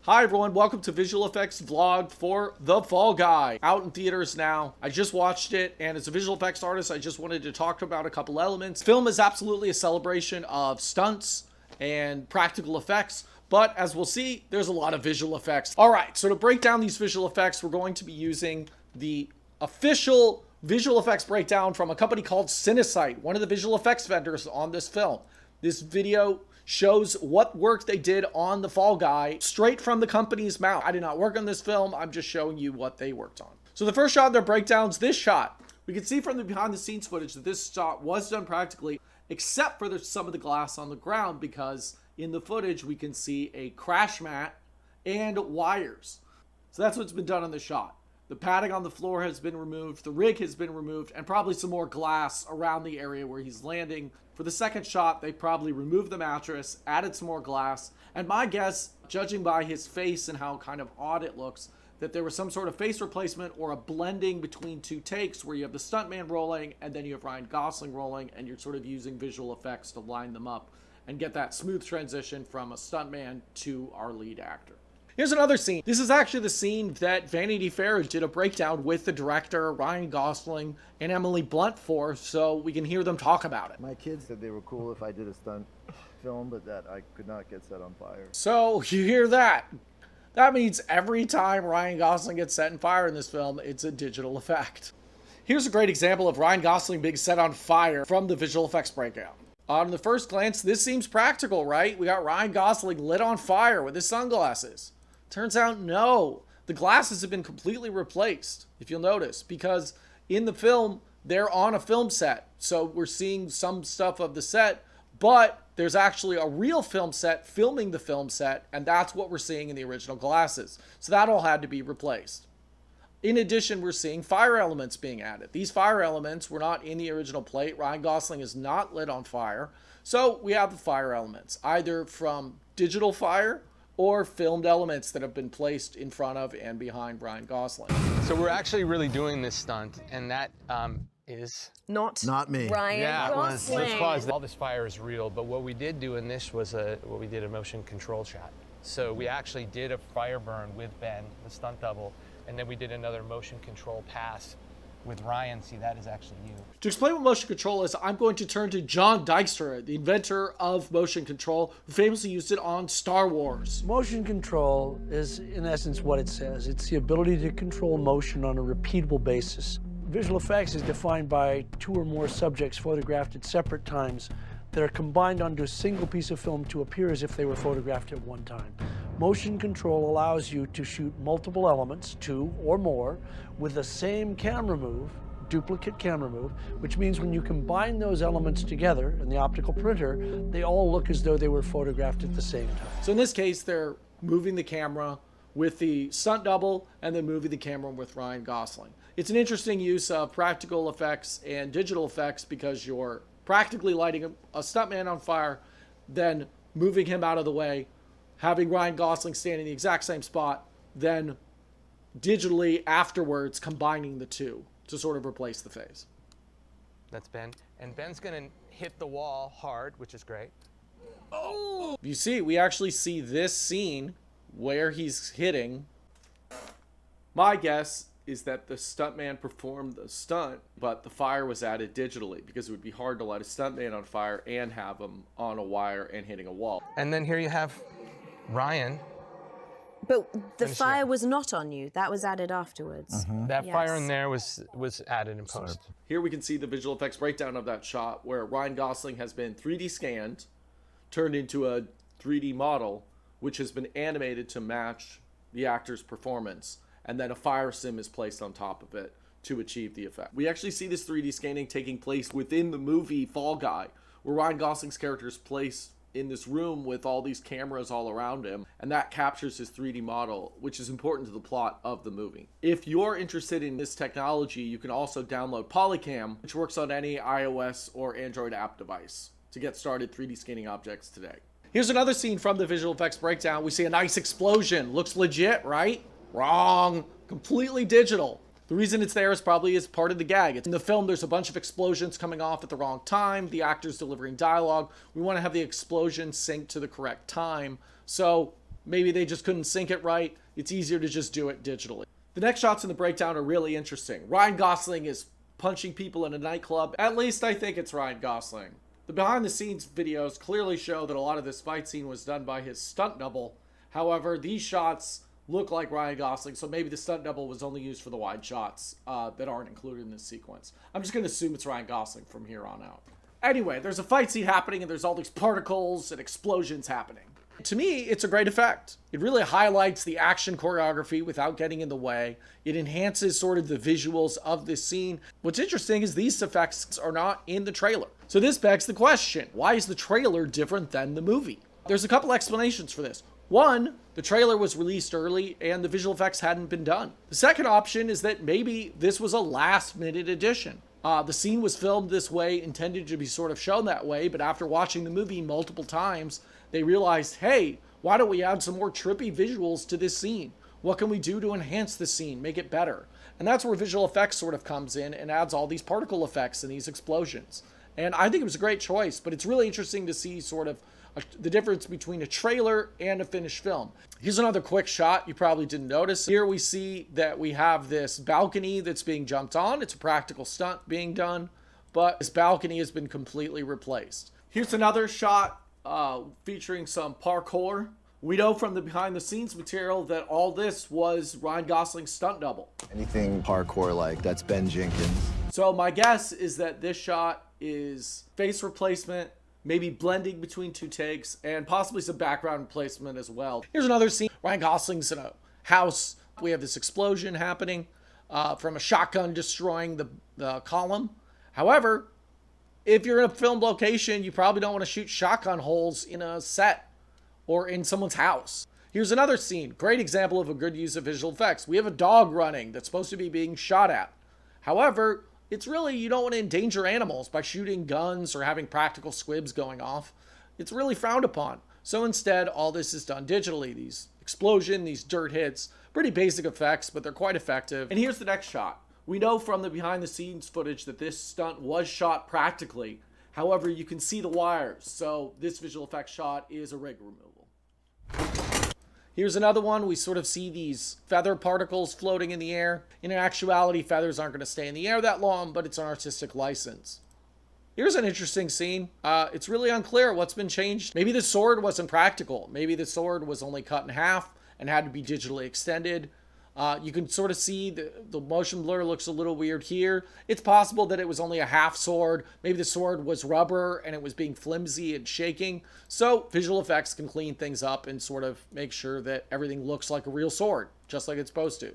Hi everyone, welcome to Visual Effects Vlog for The Fall Guy. Out in theaters now. I just watched it, and as a visual effects artist, I just wanted to talk about a couple elements. Film is absolutely a celebration of stunts and practical effects, but as we'll see, there's a lot of visual effects. Alright, so to break down these visual effects, we're going to be using the official visual effects breakdown from a company called Cinesite, one of the visual effects vendors on this film. This video shows what work they did on The Fall Guy straight from the company's mouth. I did not work on this film. I'm just showing you what they worked on. So the first shot of their breakdown's this shot. We can see from the behind the scenes footage that this shot was done practically, except for some of the glass on the ground, because in the footage we can see a crash mat and wires. So that's what's been done on the shot. The padding on the floor has been removed, the rig has been removed, and probably some more glass around the area where he's landing. For the second shot, they probably removed the mattress, added some more glass, and my guess, judging by his face and how kind of odd it looks, that there was some sort of face replacement or a blending between two takes where you have the stuntman rolling and then you have Ryan Gosling rolling, and you're sort of using visual effects to line them up and get that smooth transition from a stuntman to our lead actor. Here's another scene. This is actually the scene that Vanity Fair did a breakdown with the director, Ryan Gosling, and Emily Blunt for, so we can hear them talk about it. My kids said they were cool if I did a stunt film, but that I could not get set on fire. So, you hear that. That means every time Ryan Gosling gets set on fire in this film, it's a digital effect. Here's a great example of Ryan Gosling being set on fire from the visual effects breakdown. On the first glance, this seems practical, right? We got Ryan Gosling lit on fire with his sunglasses. Turns out, no. The glasses have been completely replaced, if you'll notice, because in the film, they're on a film set. So we're seeing some stuff of the set, but there's actually a real film set filming the film set, and that's what we're seeing in the original glasses. So that all had to be replaced. In addition, we're seeing fire elements being added. These fire elements were not in the original plate. Ryan Gosling is not lit on fire. So we have the fire elements, either from digital fire or filmed elements that have been placed in front of and behind Ryan Gosling. So we're actually really doing this stunt, and that is... Not me. Ryan Gosling. Let's pause. All this fire is real, but what we did do in this was a motion control shot. So we actually did a fire burn with Ben, the stunt double, and then we did another motion control pass with Ryan. See, that is actually you. To explain what motion control is, I'm going to turn to John Dykstra, the inventor of motion control, who famously used it on Star Wars. Motion control is, in essence, what it says. It's the ability to control motion on a repeatable basis. Visual effects is defined by two or more subjects photographed at separate times that are combined onto a single piece of film to appear as if they were photographed at one time. Motion control allows you to shoot multiple elements, two or more, with the same camera move, duplicate camera move, which means when you combine those elements together in the optical printer, they all look as though they were photographed at the same time. So in this case, they're moving the camera with the stunt double and then moving the camera with Ryan Gosling. It's an interesting use of practical effects and digital effects because you're practically lighting a stuntman on fire, then moving him out of the way, having Ryan Gosling stand in the exact same spot, then digitally afterwards combining the two to sort of replace the face. That's Ben. And Ben's going to hit the wall hard, which is great. You see, we actually see this scene where he's hitting. My guess is that the stuntman performed the stunt, but the fire was added digitally because it would be hard to light a stuntman on fire and have him on a wire and hitting a wall. And then here you have Ryan. But the fire was not on you. That was added afterwards. That Yes. fire in there was added in post. Here we can see the visual effects breakdown of that shot where Ryan Gosling has been 3D scanned, turned into a 3D model, which has been animated to match the actor's performance, and then a fire sim is placed on top of it to achieve the effect. We actually see this 3D scanning taking place within the movie Fall Guy, where Ryan Gosling's character is placed in this room with all these cameras all around him, and that captures his 3D model, which is important to the plot of the movie. If you're interested in this technology, you can also download Polycam, which works on any iOS or Android app device, to get started 3D scanning objects today. Here's another scene from the visual effects breakdown. We see a nice explosion. Looks legit, right? Wrong. Completely digital. The reason it's there is probably as part of the gag. In the film, there's a bunch of explosions coming off at the wrong time. The actor's delivering dialogue. We want to have the explosion sync to the correct time. So maybe they just couldn't sync it right. It's easier to just do it digitally. The next shots in the breakdown are really interesting. Ryan Gosling is punching people in a nightclub. At least I think it's Ryan Gosling. The behind the scenes videos clearly show that a lot of this fight scene was done by his stunt double. However, these shots look like Ryan Gosling, so maybe the stunt double was only used for the wide shots that aren't included in this sequence. I'm just going to assume it's Ryan Gosling from here on out. Anyway, there's a fight scene happening and there's all these particles and explosions happening. To me, it's a great effect. It really highlights the action choreography without getting in the way. It enhances sort of the visuals of this scene. What's interesting is these effects are not in the trailer. So this begs the question, why is the trailer different than the movie? There's a couple explanations for this. One, the trailer was released early and the visual effects hadn't been done. The second option is that maybe this was a last-minute addition. The scene was filmed this way, intended to be sort of shown that way, but after watching the movie multiple times, they realized, hey, why don't we add some more trippy visuals to this scene? What can we do to enhance the scene, make it better? And that's where visual effects sort of comes in and adds all these particle effects and these explosions. And I think it was a great choice, but it's really interesting to see sort of the difference between a trailer and a finished film. Here's another quick shot you probably didn't notice. Here we see that we have this balcony that's being jumped on. It's a practical stunt being done, but this balcony has been completely replaced. Here's another shot featuring some parkour. We know from the behind the scenes material that all this was Ryan Gosling's stunt double. Anything parkour like, that's Ben Jenkins. So my guess is that this shot is face replacement, maybe blending between two takes, and possibly some background replacement as well. Here's another scene. Ryan Gosling's in a house. We have this explosion happening from a shotgun destroying the column. However, if you're in a film location, you probably don't want to shoot shotgun holes in a set or in someone's house. Here's another scene. Great example of a good use of visual effects. We have a dog running that's supposed to be being shot at. However, it's really, you don't want to endanger animals by shooting guns or having practical squibs going off. It's really frowned upon. So instead, all this is done digitally. These explosion, these dirt hits, pretty basic effects, but they're quite effective. And here's the next shot. We know from the behind the scenes footage that this stunt was shot practically. However, you can see the wires. So this visual effects shot is a rig removal. Here's another one. We sort of see these feather particles floating in the air. In actuality, feathers aren't going to stay in the air that long, but it's an artistic license. Here's an interesting scene. It's really unclear what's been changed. Maybe the sword wasn't practical. Maybe the sword was only cut in half and had to be digitally extended. You can sort of see the motion blur looks a little weird here. It's possible that it was only a half sword. Maybe the sword was rubber and it was being flimsy and shaking. So visual effects can clean things up and sort of make sure that everything looks like a real sword, just like it's supposed to.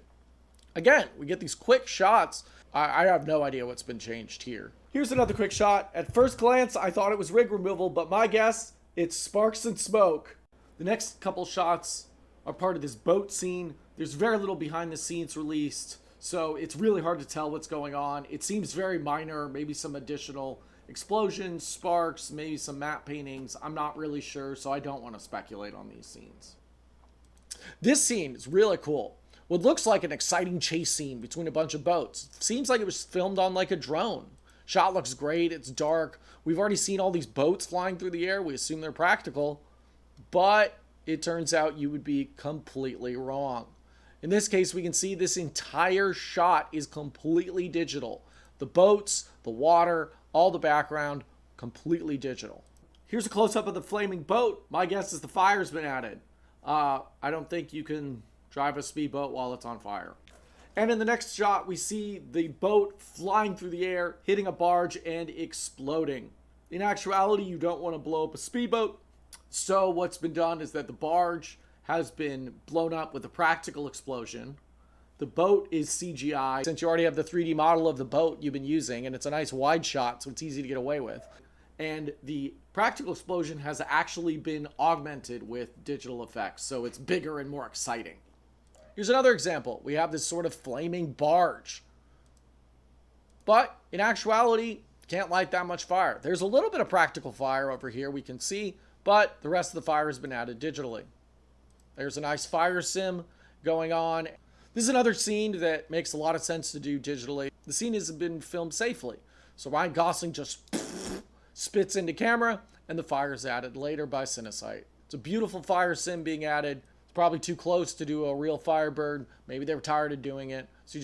Again, we get these quick shots. I have no idea what's been changed here. Here's another quick shot. At first glance, I thought it was rig removal, but my guess, it's sparks and smoke. The next couple shots are part of this boat scene. There's very little behind the scenes released, so it's really hard to tell what's going on. It seems very minor, maybe some additional explosions, sparks, maybe some matte paintings. I'm not really sure, so I don't want to speculate on these scenes. This scene is really cool. What looks like an exciting chase scene between a bunch of boats. Seems like it was filmed on like a drone. Shot looks great, it's dark. We've already seen all these boats flying through the air. We assume they're practical, but it turns out you would be completely wrong. In this case, we can see this entire shot is completely digital. The boats, the water, all the background, completely digital. Here's a close-up of the flaming boat. My guess is the fire's been added. I don't think you can drive a speedboat while it's on fire. And in the next shot, we see the boat flying through the air, hitting a barge and exploding. In actuality, you don't want to blow up a speedboat. So what's been done is that the barge has been blown up with a practical explosion. The boat is CGI. Since you already have the 3D model of the boat you've been using, and it's a nice wide shot, so it's easy to get away with. And the practical explosion has actually been augmented with digital effects, so it's bigger and more exciting. Here's another example. We have this sort of flaming barge. But in actuality, can't light that much fire. There's a little bit of practical fire over here we can see, but the rest of the fire has been added digitally. There's a nice fire sim going on. This is another scene that makes a lot of sense to do digitally. The scene has been filmed safely. So Ryan Gosling just spits into camera and the fire is added later by Cinesite. It's a beautiful fire sim being added. It's probably too close to do a real fire burn. Maybe they were tired of doing it. So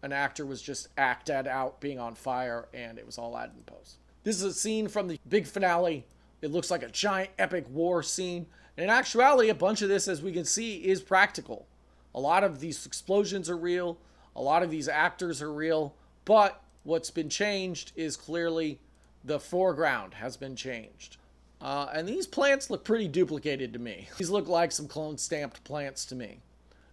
an actor was just acted out being on fire, and it was all added in post. This is a scene from the big finale. It looks like a giant epic war scene. And in actuality, a bunch of this, as we can see, is practical. A lot of these explosions are real. A lot of these actors are real. But what's been changed is clearly the foreground has been changed. And these plants look pretty duplicated to me. These look like some clone stamped plants to me.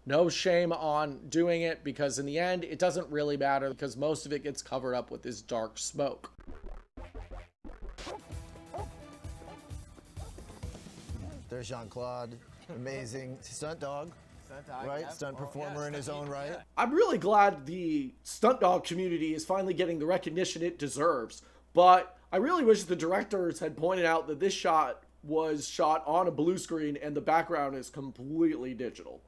No shame on doing it, because in the end, it doesn't really matter because most of it gets covered up with this dark smoke. There's Jean-Claude, amazing stunt dog, right? Stunt performer in his own right. I'm really glad the stunt dog community is finally getting the recognition it deserves, but I really wish the directors had pointed out that this shot was shot on a blue screen and the background is completely digital.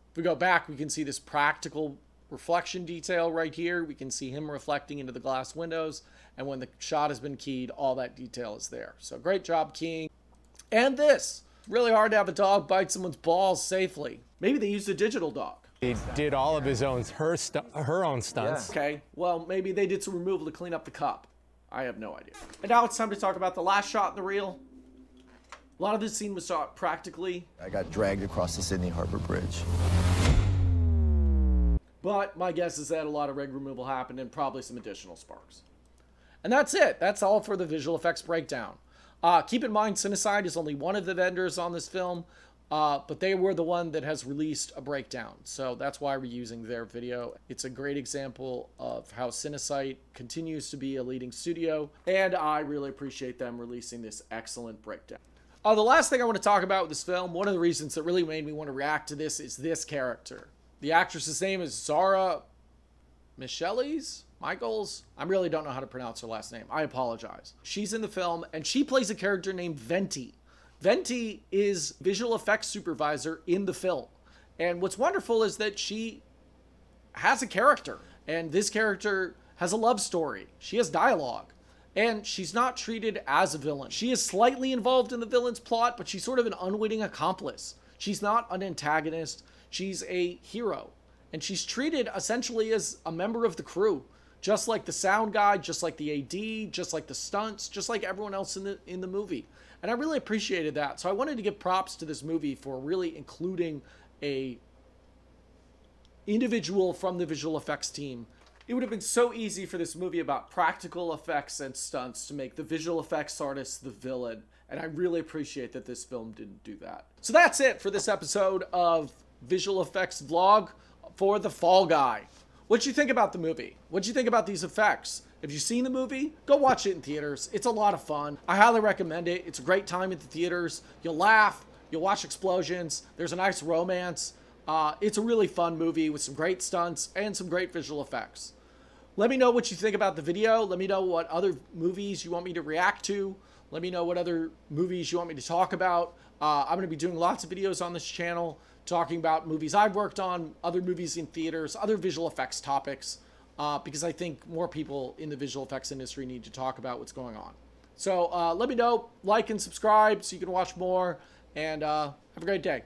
If we go back, we can see this practical reflection detail right here. We can see him reflecting into the glass windows, and when the shot has been keyed, all that detail is there. So great job keying. And this. Really hard to have a dog bite someone's balls safely. Maybe they used a digital dog. He did all of his own, her own stunts. Yeah. Okay, well, maybe they did some removal to clean up the cup. I have no idea. And now it's time to talk about the last shot in the reel. A lot of this scene was shot practically. I got dragged across the Sydney Harbor Bridge. But my guess is that a lot of reg removal happened and probably some additional sparks. And that's it. That's all for the visual effects breakdown. Keep in mind, Cinesite is only one of the vendors on this film, but they were the one that has released a breakdown. So that's why we're using their video. It's a great example of how Cinesite continues to be a leading studio, and I really appreciate them releasing this excellent breakdown. The last thing I want to talk about with this film, one of the reasons that really made me want to react to this is this character. The actress's name is Zara Michaels. I really don't know how to pronounce her last name. I apologize. She's in the film, and she plays a character named Vanity. Vanity is visual effects supervisor in the film. And what's wonderful is that she has a character, and this character has a love story. She has dialogue, and she's not treated as a villain. She is slightly involved in the villain's plot, but she's sort of an unwitting accomplice. She's not an antagonist. She's a hero, and she's treated essentially as a member of the crew. Just like the sound guy, just like the AD, just like the stunts, just like everyone else in the movie. And I really appreciated that. So I wanted to give props to this movie for really including a individual from the visual effects team. It would have been so easy for this movie about practical effects and stunts to make the visual effects artist the villain. And I really appreciate that this film didn't do that. So that's it for this episode of Visual Effects Vlog for The Fall Guy. What'd you think about the movie? What'd you think about these effects? If you've seen the movie, go watch it in theaters. It's a lot of fun. I highly recommend it. It's a great time at the theaters. You'll laugh. You'll watch explosions. There's a nice romance. It's a really fun movie with some great stunts and some great visual effects. Let me know what you think about the video. Let me know what other movies you want me to react to. Let me know what other movies you want me to talk about. I'm going to be doing lots of videos on this channel talking about movies I've worked on, other movies in theaters, other visual effects topics, because I think more people in the visual effects industry need to talk about what's going on. So let me know, like and subscribe so you can watch more, and have a great day.